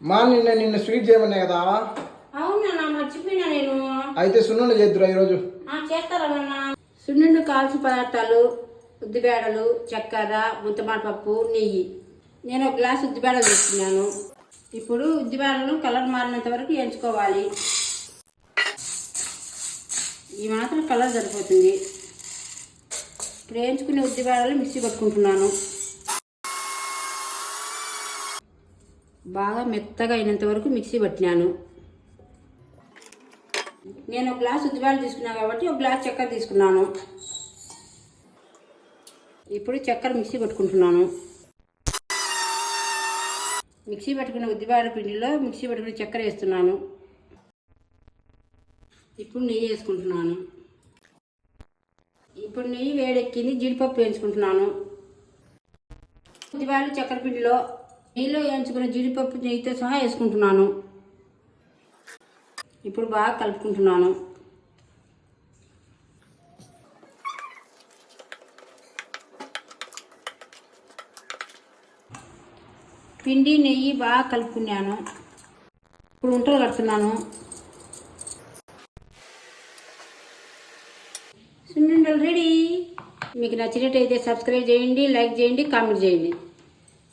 నిన్న స్వీట్ చేయమన్నా కదా. అవునా, మర్చిపోయినా నేను. అయితే సున్నుండ చేద్దురా ఈరోజు. చేస్తారా నాన్న? సున్నుండ కావాల్సిన పదార్థాలు: ఉద్దిబేడలు, చక్కెర, ముంతమాట పప్పు, నెయ్యి. నేను ఒక గ్లాసు ఉద్దిబేడలు తీసుకున్నాను. ఇప్పుడు ఉద్దిబేడలను కలర్ మారినంత వరకు ఎంచుకోవాలి. ఈ మాత్రం కలర్ సరిపోతుంది. ఇప్పుడు వేయించుకునే ఉద్దిబేడలు మిక్సీ పట్టుకుంటున్నాను. బాగా మెత్తగా అయినంత వరకు మిక్సీ పట్టినాను. నేను ఒక గ్లాస్ ఉద్దిబేడలు తీసుకున్నాను కాబట్టి ఒక గ్లాస్ చక్కెర తీసుకున్నాను. ఇప్పుడు చక్కెర మిక్సీ పట్టుకుంటున్నాను. మిక్సీ పట్టుకున్న ఉద్దిబేడ పిండిలో మిక్సీ పట్టుకున్న చక్కెర వేస్తున్నాను. ఇప్పుడు నెయ్యి వేసుకుంటున్నాను. ఇప్పుడు నెయ్యి వేడెక్కింది, జీడిపప్పు వేయించుకుంటున్నాను. ఉద్దిబేడలు చక్కెర పిండిలో నెయ్యిలో వేయించుకున్న జీడిపప్పు నెయ్యితో సహా వేసుకుంటున్నాను. ఇప్పుడు బాగా కలుపుకుంటున్నాను. పిండి నెయ్యి బాగా కలుపుకున్నాను. ఇప్పుడు ఉంటలు కడుతున్నాను. సున్నుండలు రెడీ. మీకు నచ్చినట్టయితే సబ్స్క్రైబ్ చేయండి, లైక్ చేయండి, కామెంట్ చేయండి.